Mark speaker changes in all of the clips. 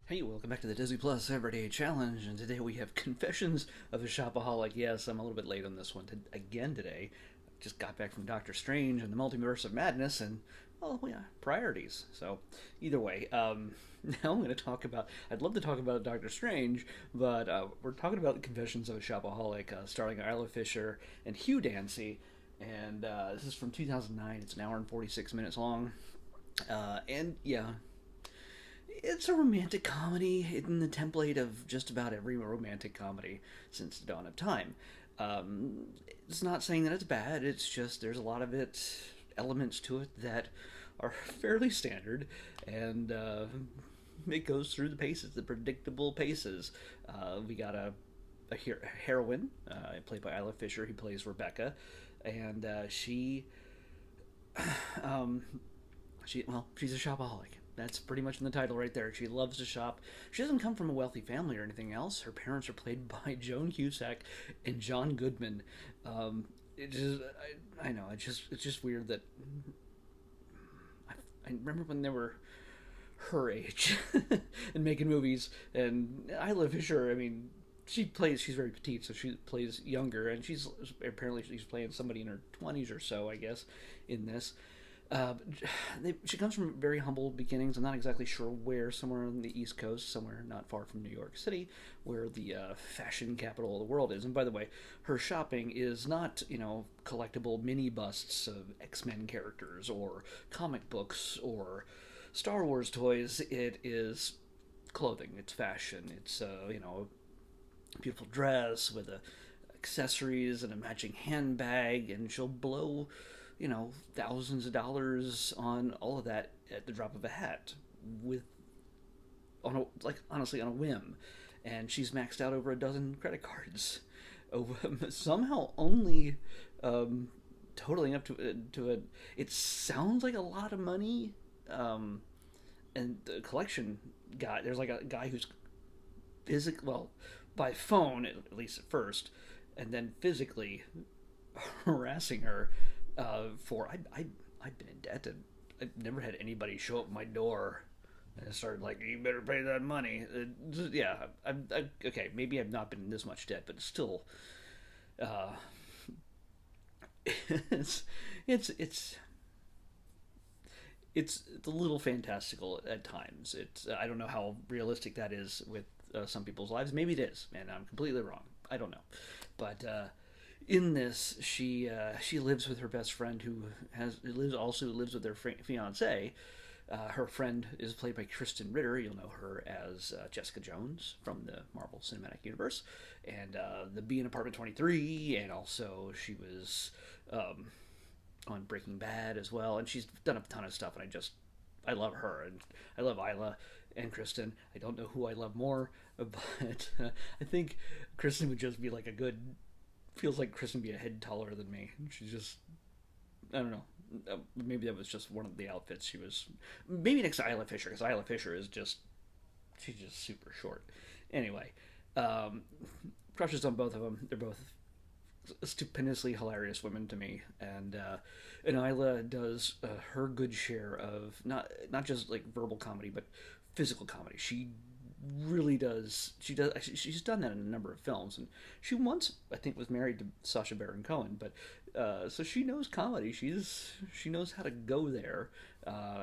Speaker 1: Hey, welcome back to the Disney Plus Everyday Challenge, and today we have Confessions of a Shopaholic. Yes, I'm a little bit late on this one again today. Just got back from Doctor Strange and the Multiverse of Madness, and well, yeah, priorities. So, either way, now I'm going to talk about. I'd love to talk about Doctor Strange, but we're talking about Confessions of a Shopaholic, starring Isla Fisher and Hugh Dancy, and this is from 2009. It's an hour and 46 minutes long, and yeah, it's a romantic comedy in the template of just about every romantic comedy since the dawn of time. It's not saying that it's bad. It's just there's a lot of elements to it that are fairly standard, and it goes through the paces, the predictable paces. We got a heroine played by Isla Fisher, who plays Rebecca, and um, she's a shopaholic. That's pretty much in the title right there. She loves to shop. She doesn't come from a wealthy family or anything else. Her parents are played by Joan Cusack and John Goodman. It just, I know, it's just weird that I remember when they were her age and making movies. And Isla Fisher, I mean, she's very petite, so she plays younger, and she's playing somebody in her 20s or so, I guess, in this. Uh, she comes from very humble beginnings. I'm not exactly sure where, somewhere on the East Coast, somewhere not far from New York City, where the fashion capital of the world is. And by the way, her shopping is not, collectible mini busts of X-Men characters or comic books or Star Wars toys. It is clothing, it's fashion, it's, a beautiful dress with accessories and a matching handbag, and she'll blow thousands of dollars on all of that at the drop of a hat with honestly on a whim. And she's maxed out over a dozen credit cards over somehow only um, totaling up to a it sounds like a lot of money. And the collection guy, there's like a guy who's well, by phone at least at first, and then physically harassing her for I've been in debt, and I've never had anybody show up at my door and started like, you better pay that money. Yeah, okay, maybe I've not been in this much debt, but still, uh, it's it's it's a little fantastical at times. It's I don't know how realistic that is with some people's lives. Maybe it is, and I'm completely wrong. I don't know, but in this, she lives with her best friend who lives with their fiance. Her friend is played by Kristen Ritter. You'll know her as Jessica Jones from the Marvel Cinematic Universe, and the Bee in Apartment 23, and also she was um, on Breaking Bad as well. And she's done a ton of stuff, and I love her, and I love Isla and Kristen. I don't know who I love more, but I think Kristen would just be like a good. Feels like Kristen would be a head taller than me. She's just, I don't know. Maybe that was just one of the outfits she was. Maybe next to Isla Fisher, because Isla Fisher is just, she's just super short. Anyway, um, crushes on both of them. They're both stupendously hilarious women to me, and Isla does her good share of not just like verbal comedy, but physical comedy. She really does. She's done that in a number of films, and she once I think was married to Sacha Baron Cohen, but so she knows comedy. She knows how to go there.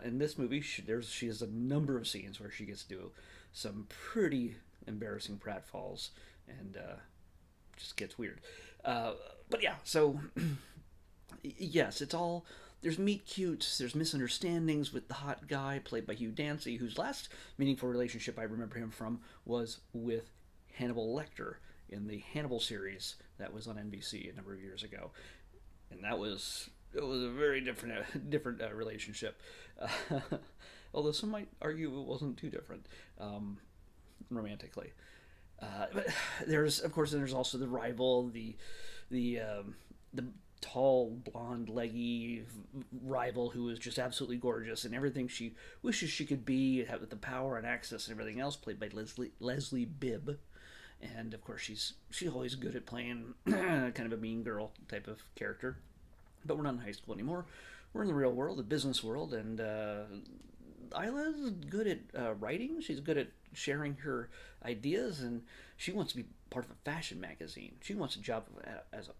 Speaker 1: In this movie, she has a number of scenes where she gets to do some pretty embarrassing pratfalls, and just gets weird. Uh, but yeah, so yes, it's all there's meet cutes, there's misunderstandings with the hot guy played by Hugh Dancy, whose last meaningful relationship I remember him from was with Hannibal Lecter in the Hannibal series that was on NBC a number of years ago, and it was a very different relationship. Uh, Although some might argue it wasn't too different romantically. But there's also the rival, the tall, blonde, leggy rival who is just absolutely gorgeous and everything she wishes she could be, have the power and access and everything else, played by Leslie Bibb. And of course, she's always good at playing kind of a mean girl type of character. But we're not in high school anymore. We're in the real world, the business world, and Isla's good at writing. She's good at sharing her ideas, and she wants to be part of a fashion magazine. She wants a job as a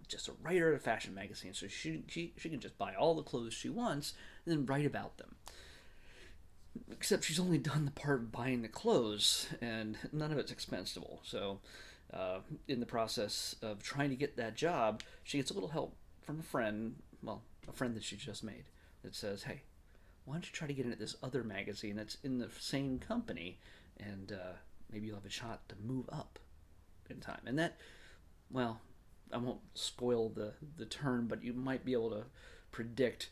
Speaker 1: just a writer at a fashion magazine, so she can just buy all the clothes she wants and then write about them. Except she's only done the part of buying the clothes, and none of it's expensable. So, in the process of trying to get that job, she gets a little help from a friend, well, a friend that she just made, that says, "Hey, why don't you try to get into this other magazine that's in the same company, and maybe you'll have a shot to move up in time." And that, well, I won't spoil the turn, but you might be able to predict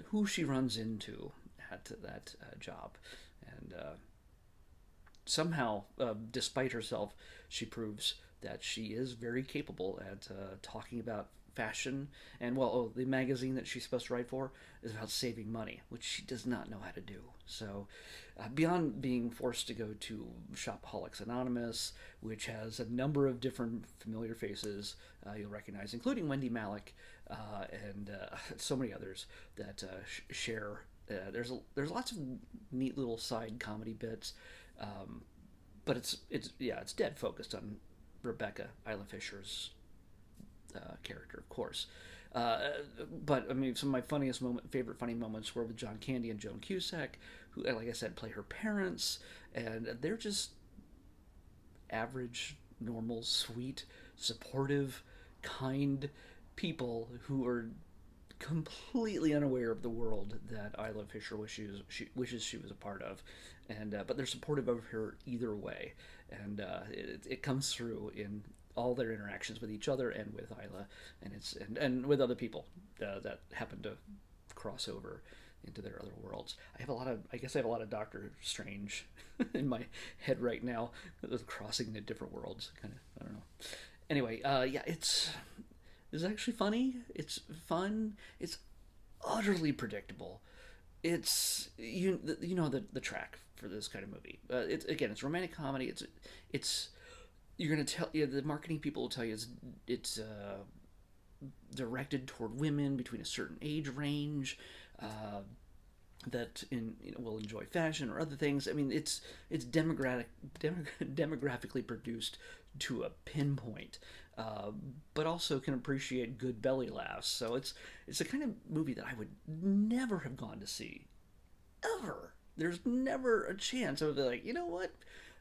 Speaker 1: who she runs into at that job. And somehow, despite herself, she proves that she is very capable at talking about fashion. And, well, the magazine that she's supposed to write for is about saving money, which she does not know how to do. So, beyond being forced to go to Shopaholics Anonymous, which has a number of different familiar faces you'll recognize, including Wendy Malick and so many others that share. There's lots of neat little side comedy bits, but it's dead focused on Rebecca, Isla Fisher's character, of course. But I mean, some of my favorite funny moments were with John Candy and Joan Cusack, who, like I said, play her parents, and they're just average, normal, sweet, supportive, kind people who are completely unaware of the world that Isla Fisher wishes she was a part of, and but they're supportive of her either way, and it comes through in all their interactions with each other and with Isla, and with other people that happen to cross over into their other worlds. I guess I have a lot of Doctor Strange in my head right now, crossing into different worlds. Kind of, I don't know. Anyway, yeah, it's actually funny. It's fun. It's utterly predictable. It's the track for this kind of movie. It's romantic comedy. It's you're gonna tell the marketing people will tell you it's directed toward women between a certain age range. That will enjoy fashion or other things. I mean, it's demographically produced to a pinpoint, but also can appreciate good belly laughs. So it's a kind of movie that I would never have gone to see, ever. There's never a chance I would be like, you know what?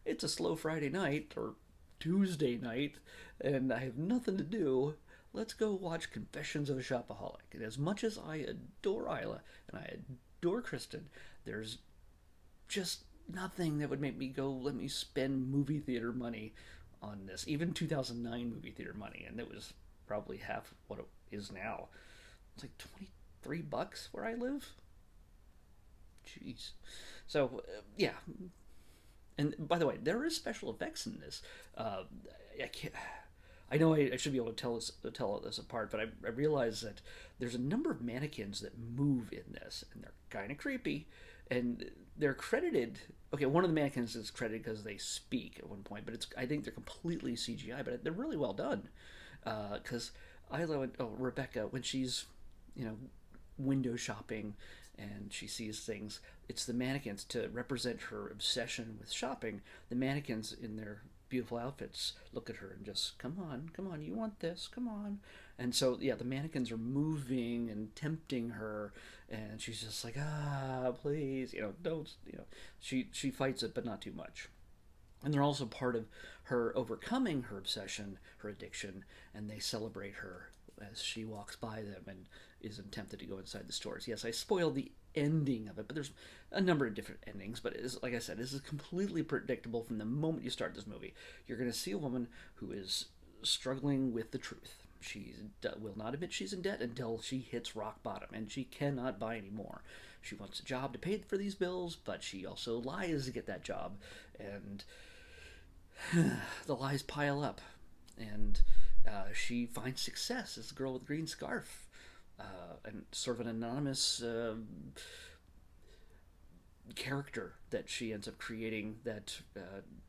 Speaker 1: It's a slow Friday night or Tuesday night, and I have nothing to do. Let's go watch Confessions of a Shopaholic. And as much as I adore Isla and I adore Kristen, there's just nothing that would make me go, let me spend movie theater money on this. Even 2009 movie theater money, and it was probably half what it is now. It's like $23 where I live. Jeez. So, yeah. And by the way, there is special effects in this. I can't. I know I should be able to tell this apart, but I realize that there's a number of mannequins that move in this, and they're kind of creepy, and they're credited. Okay, one of the mannequins is credited because they speak at one point, but I think they're completely CGI, but they're really well done. Because Rebecca, when she's window shopping and she sees things, it's the mannequins to represent her obsession with shopping. The mannequins in their beautiful outfits look at her and just, come on, you want this, come on. And so, yeah, the mannequins are moving and tempting her, and she's just like, please, don't, she fights it, but not too much. And they're also part of her overcoming her obsession, her addiction, and they celebrate her as she walks by them and is tempted to go inside the stores. Yes, I spoiled the ending of it, but there's a number of different endings. But like I said, this is completely predictable from the moment you start this movie. You're going to see a woman who is struggling with the truth. She will not admit she's in debt until she hits rock bottom, and she cannot buy any more. She wants a job to pay for these bills, but she also lies to get that job, and the lies pile up. And she finds success as the girl with the green scarf, and sort of an anonymous character that she ends up creating that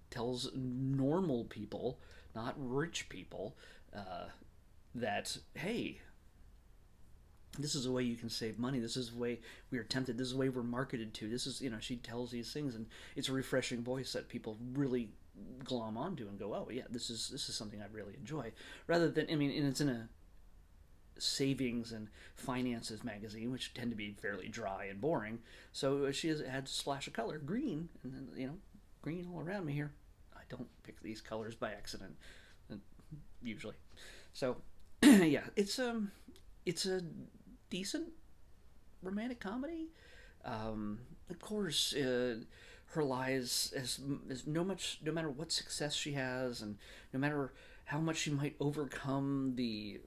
Speaker 1: tells normal people, not rich people, that, hey, This is a way you can save money. This is a way we are tempted. This is a way we're marketed to. This is, she tells these things, and it's a refreshing voice that people really glom onto and go, oh yeah, this is something I really enjoy. Rather than, and it's in a savings and finances magazine, which tend to be fairly dry and boring. So she has had a splash of color, green, and then green all around me here. I don't pick these colors by accident, usually. So yeah, it's a decent romantic comedy. Of course, her lies is no matter what success she has, and no matter how much she might overcome the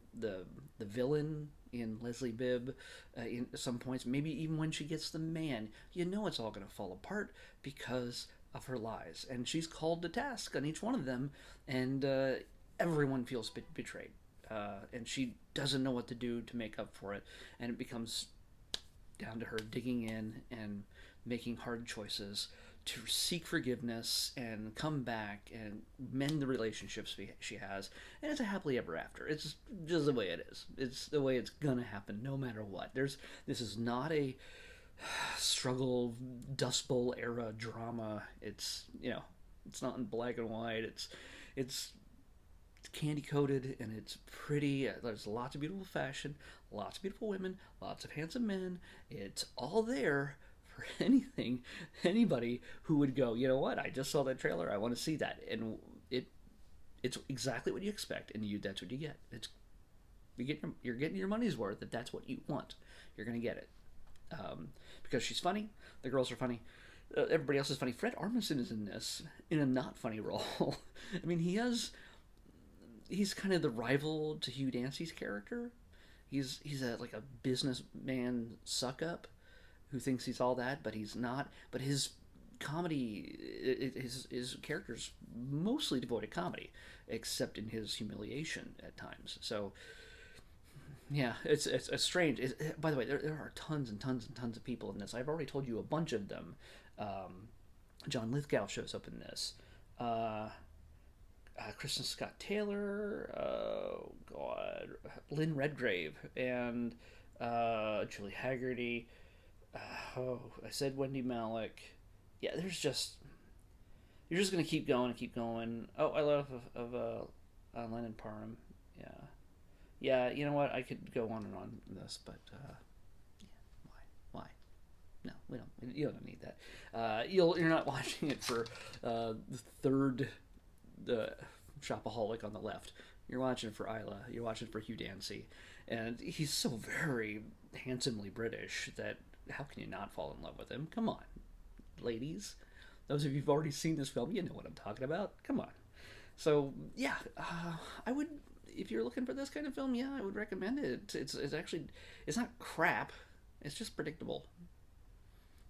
Speaker 1: villain in Leslie Bibb in some points, maybe even when she gets the man, it's all going to fall apart because of her lies, and she's called to task on each one of them, and everyone feels betrayed, and she doesn't know what to do to make up for it, and it becomes down to her digging in and making hard choices to seek forgiveness and come back and mend the relationships she has. And it's a happily ever after. It's just the way it is. It's the way it's gonna happen no matter what. This is not a struggle Dust Bowl era drama. It's it's not in black and white. It's candy coated, and it's pretty. There's lots of beautiful fashion, lots of beautiful women, lots of handsome men. It's all there for anybody who would go, you know what, I just saw that trailer, I want to see that. And it's exactly what you expect, and that's what you get. You're getting your money's worth. If that's what you want, you're gonna get it, because she's funny, the girls are funny, everybody else is funny. Fred Armisen is in this in a not funny role. He's kind of the rival to Hugh Dancy's character. He's like a businessman suck up who thinks he's all that, but he's not. But his comedy, his character's mostly devoid of comedy, except in his humiliation at times. So yeah, it's strange. By the way, there are tons and tons and tons of people in this. I've already told you a bunch of them. John Lithgow shows up in this. Kristen Scott Taylor, Lynn Redgrave, and Julie Haggerty. I said Wendy Malick. Yeah, you're just gonna keep going and keep going. Oh, I love Lennon Parham. Yeah. You know what? I could go on and on this, but yeah, why? No, we don't. You don't need that. You're not watching it for the third. The Shopaholic on the left. You're watching for Isla. You're watching for Hugh Dancy, and he's so very handsomely British that how can you not fall in love with him? Come on, ladies. Those of you who've already seen this film, you know what I'm talking about. Come on. So yeah, I would, if you're looking for this kind of film, yeah, I would recommend it. It's actually, it's not crap. It's just predictable.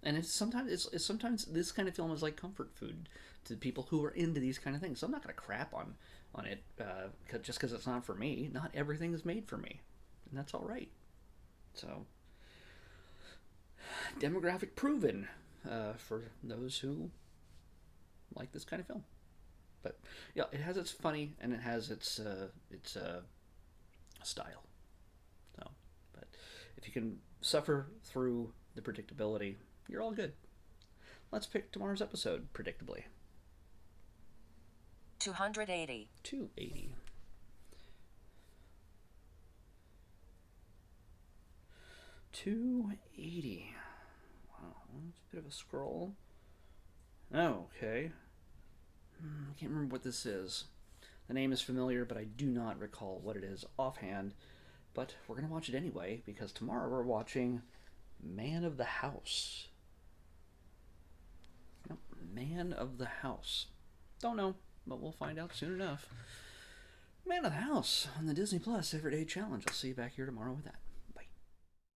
Speaker 1: And it's sometimes this kind of film is like comfort food to people who are into these kind of things. So I'm not going to crap on it just because it's not for me. Not everything is made for me, and that's all right. So demographic proven for those who like this kind of film. But yeah, it has its funny and it has its style. So, but if you can suffer through the predictability, you're all good. Let's pick tomorrow's episode, predictably.
Speaker 2: 280.
Speaker 1: 280. Wow, that's a bit of a scroll. Oh, okay. I can't remember what this is. The name is familiar, but I do not recall what it is offhand. But we're going to watch it anyway, because tomorrow we're watching Man of the House. Nope, Man of the House. Don't know, but we'll find out soon enough. Man of the House on the Disney Plus Everyday Challenge. I'll see you back here tomorrow with that.